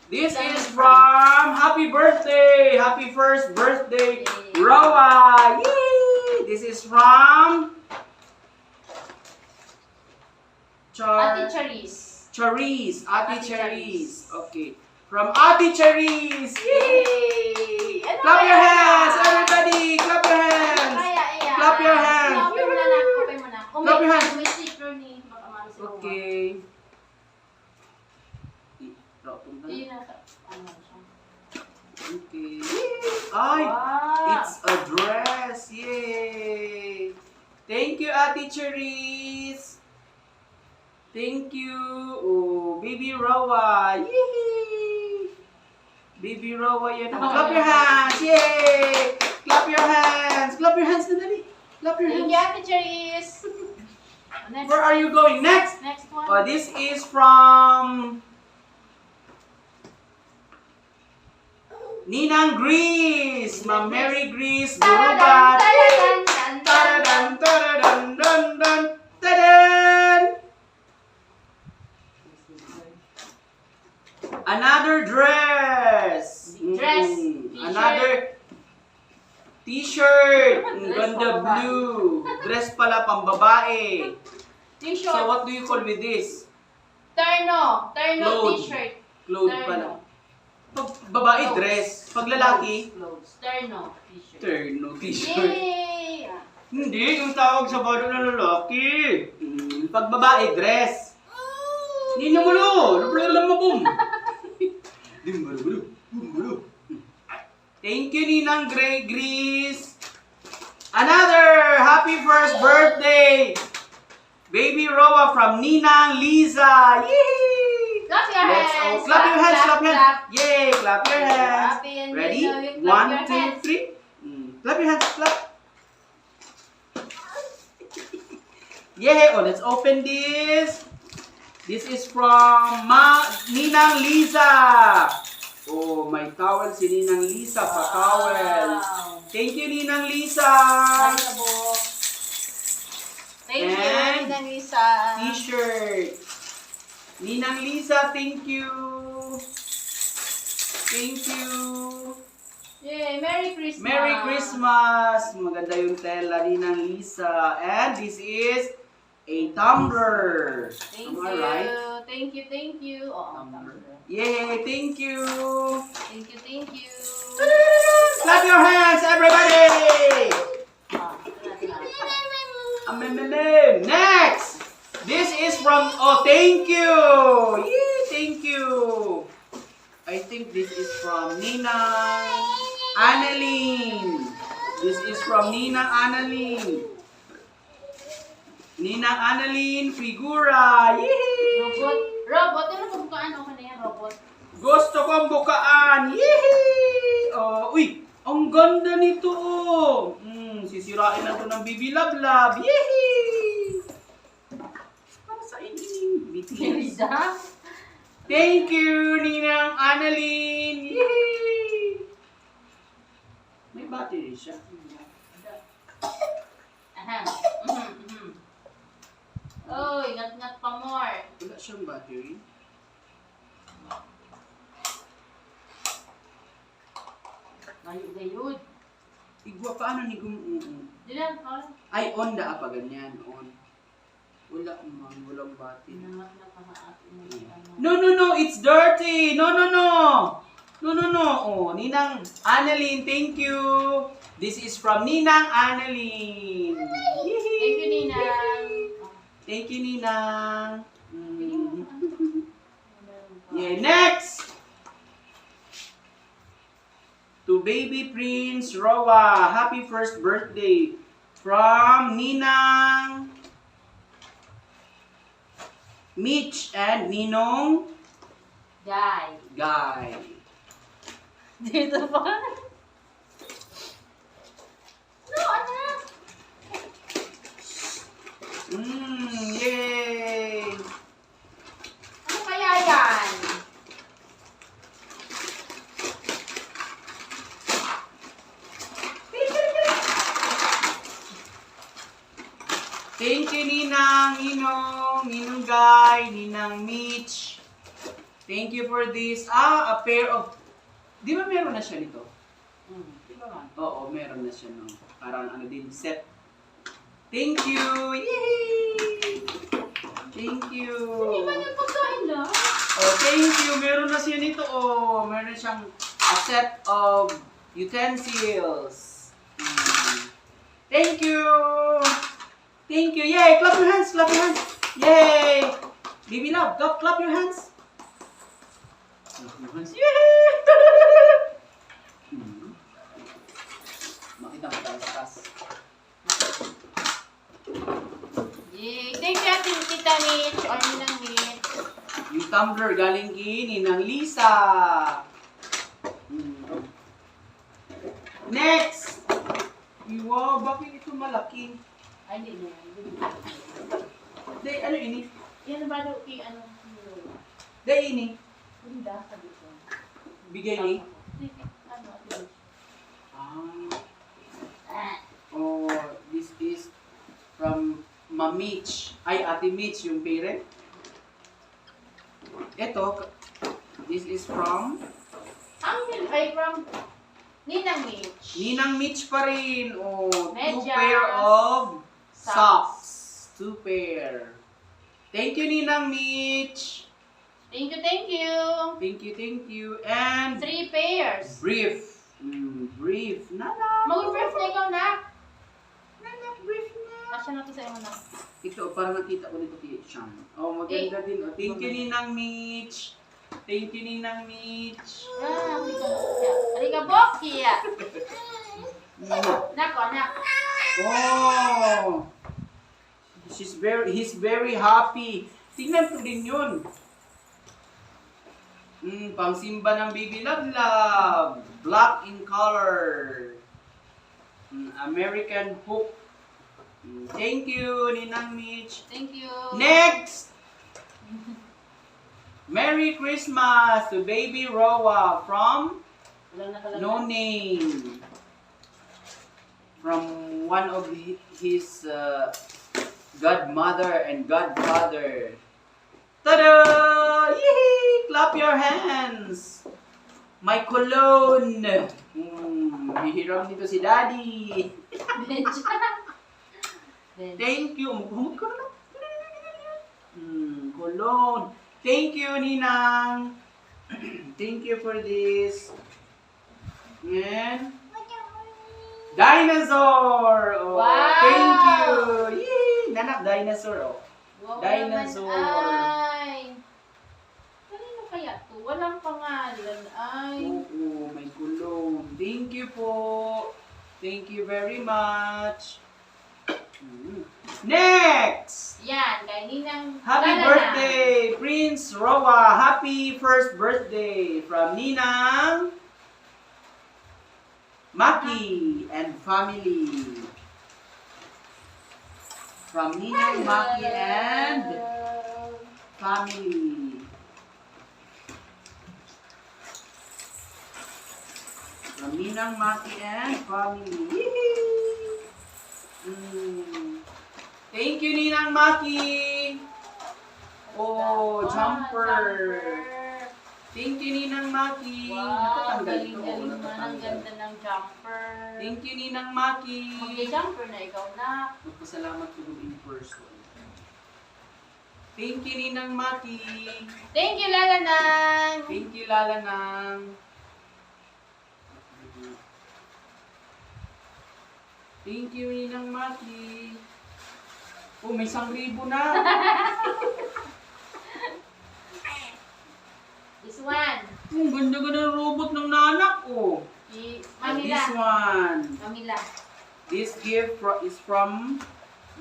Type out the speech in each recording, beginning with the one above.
This is from Happy Birthday! Happy first birthday, Roa! Yay! This is from Ate Charis. Charis. Ate Charis. Okay. From Ate Charis. Yay! Clap your hands, everybody! Clap your hands! Clap your hands! Open mo na. Open mo na. Clap your hands. May sticker ni baka malas si Roa. Okay. Yun na. Ano siya? Okay. Ay! Wow. It's a dress! Yay! Thank you, Ate Charis! Thank you! Oh, Baby Roa! Yay! Baby Roa yan. Clap your hands! Yay! Clap your hands! Clap your hands na dali! Clap your Thank hands! you, Ate Charis. Next. Where are you going next? Next one. Oh, this is from Ninang Grease! Ma'am Mary Grease! Gurugat! Taradan, taradan, dan, dan, tadan! Another dress! Dress, t-shirt. Another t-shirt! Ang Dress ganda pambabae. blue! Dress pala pang babae. T-shirt. So what do you call with this? Terno. Terno Clothes. t-shirt. Clothes pala. Pag babae, Clothes. dress. Pag lalaki, Clothes. Terno t-shirt. terno t-shirt. Yay! Hindi, yung tawag sa bado ng lalaki. Pag babae, dress. Ninyo mo lo! Luplo lang mo, boom! Thank you, Ninang Grease. Another happy first birthday, Baby Roa from Ninang Liza. Yay! Clap your Let's hands. clap your hands, clap your clap. hands. Yay, clap your hands. Happy and Ready? you know you clap 1, your 2, hands. 3. Clap your hands, clap. Yay! Oh, let's open this. This is from Ninang Liza. Oh, may towel si Ninang Liza, pa-towel. Wow. Thank you, Ninang Liza. Nice po. Thank you, And Ninang Lisa. T-shirt. Ninang Liza, thank you. Thank you. Yay! Merry Christmas. Merry Christmas. Maganda yung tela, Ninang Liza. And this is a tumbler. Thank Am I you. right? Thank you, thank you. Oh, Tumbler. Yay, thank you. Thank you, thank you. Clap your hands, everybody. Ah, Next. This is from, oh, thank you. Yay, thank you. I think this is from Ninang Annalyn. This is from Ninang Annalyn. Ninang Annalyn Figura. Yay! Robot, ano kung bukaan ako na yan, robot? Gusto kong bukaan. Yay! Oh, uy, ang ganda nito. Oh. Sisirain na to ng Bibi Lablab. Yay! Para sa ining BTS. Thank you, Ninang Annalyn. Yay! May battery siya. Aha. Oh, ingat-ingat pa more. Wala siyang battery. Gayud. Igwa, paano ni Dilan, Carl. Ay, on da pa ganyan. On. Wala man, walang battery. Inamat na pa sa atin. No, it's dirty. No. Oh, Ninang Annalyn, thank you. This is from Ninang Annalyn. Thank you, Ninang. Thank you, Ninang. Yeah, next. To Baby Prince Roa, happy first birthday from Ninang Mitch and Ninong Guy. Dito pa? No, anak! Yay! Ano kaya yan? Thank you, Ninang, Ninong Guy, Ninang Mitch. Thank you for this. A pair of... Di ba meron na siya nito? Di ba man? Oo, meron na siya, no? Parang ano din, set. Thank you! Yay! Thank you! Hindi man yung pagkain lang. Oh, thank you! Meron na siya nito, oh. Meron siyang a set of utensils. Thank you! Thank you! Yay! Clap your hands! Clap your hands! Yay! Baby love, clap your hands! Clap your hands! Yay! Makita mo tayo sa taas. Yay! Thank you, Ate Tita Mitch. Or Ninang Mitch. Yung tumbler galing kini ng Lisa. Next! Wow, bakit ito malaki? Ay, hindi na. Day, ano ini? Yan ba daw kay ano? Day ini. Bunda, sabi ko. Bigay ni? Ano, Ate Mitch? Oh, this is from Mitch. Ay, Ate Mitch, yung parent. Ito, this is from Ay, from Ninang Mitch. Ninang Mitch pa rin. Oh, 2 Medyas. pair of socks. 2 pair. Thank you, Ninang Mitch. Thank you, thank you. Thank you, thank you. And 3 pairs. brief. Brief. Nana. Mag-brief na ikaw na. Nana, brief na. Asya na to sa iyo na. Ito, para nakita ko dito kay Sean. Oh, maganda din. Oh. Thank you, Ninang Mitch. Thank you, Ninang Mitch. Halika po, Kia. Nako, anak. Oh! He's very happy. Tingnan ko din yun. Pangsimba ng Baby Love Love. Black in color. American hook. Thank you, Ninang Mitch. Thank you. Next! Merry Christmas to Baby Roa from No Name. From one of his godmother and godfather. Tada! Yee! Clap your hands! My cologne! Hihiram nito si Daddy. Thank you. Humot ko na. Cologne. Thank you, Ninang. Thank you for this. And dinosaur. Oh, Wow. Thank you. Yay! Nanak, dinosaur. Oh. Wow, Dinosaur. Ay. Kanino kaya to? Walang pangalan. Ay. Oo, may cologne. Thank you po. Thank you very much. Next! Yan, kay Ninang Happy Lala. birthday, Prince Roa. Happy first birthday from Ninang Maki and family. From Ninang Maki and family. From Ninang Maki and family. Yee! Thank you, Ninang Maki. Oh, jumper. Thank you, Ninang Maki. Wow, Natatanggal ito. galing-galing man. Ang ganda ng jumper. Thank you, Ninang Maki. Mag-jumper na ikaw na. Magpasalamat ko in person. Thank you, Ninang Maki. Thank you, Lalanang. Thank you, Lalanang. Thank you, Ninang Maki. Oh, may 1,000 na. This one. Ang ganda-ganda ng robot ng nanak ko. Mamila. This one. Mamila. This gift is from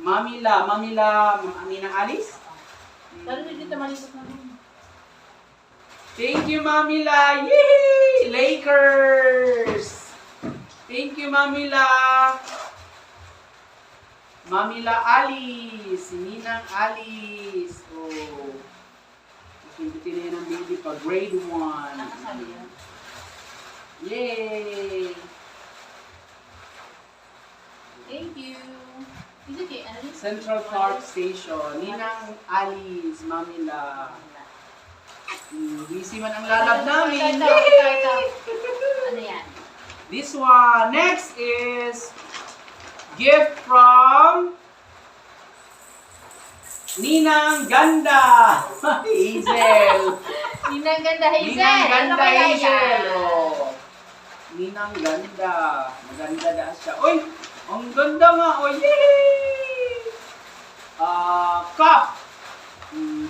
Mamila. Mamila, Ninang Alice? Lalo na dito maligot na rin. Thank you, Mamila. Yay! Lakers! Thank you, Mamila. Mamila Alice. Ninang Alice. Oh. Pindutin na yan ang baby pa. Grade 1. Nakasali yan. Yay! Thank you. Dito kay Alice. Central Park Station. Ninang Alice. Mamila. Busy man ang lalab namin. Ito. Ano yan? This one. Next is gift from Ninang Ganda. Hazel. Ninang Ganda Hazel. Ninang Ano Ganda kaya Hazel. yan? Oh. Ninang Ganda. Maganda na siya. Uy, ang ganda nga. Oh, yay! Cup.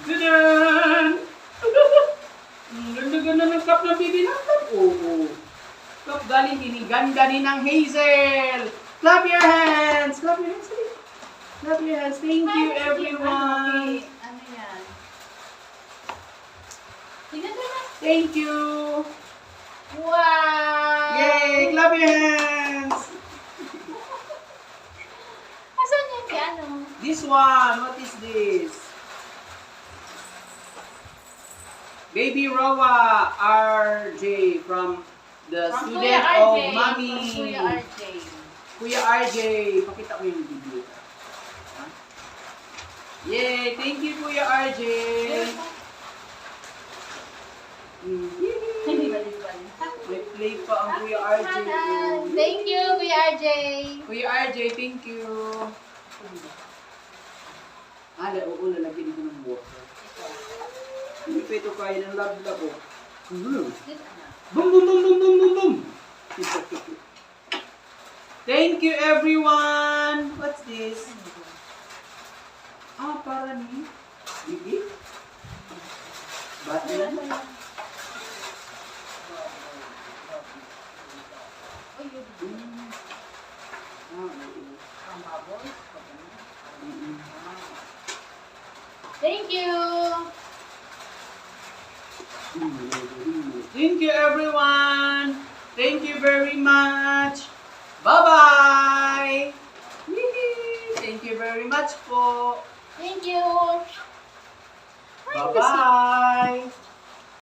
Tadaan! Ganda-ganda ng cup na bibi natin. Oh. Cup galing Ganda Ninang Hazel. Clap your hands. Clap your hands. Clap your hands. Thank you, everyone. Ano yan? Tingnan mo na. Thank you. Wow! Yay! Clap your hands. Asan yan si ano? This one. What is this? Baby Roa RJ from the From student Kuya RJ. of Mommy. From Kuya RJ. Kuya RJ. Pakita ko yung video. Ha? Yay! Thank you, Kuya RJ. Hindi ba? May play pa ang Kuya RJ. Thank you, Kuya RJ. Kuya RJ, thank you. Oo, lalagyan ko ng water. Hindi pa ito kaya ng lab-lab ko. Boom, boom, boom, boom, boom, boom, boom. Thank you, everyone. What's this? Para ni Bibi? Bati na? Thank you. Thank you, everyone. Thank you very much. Bye-bye. Thank you very much po. Thank you. Bye-bye.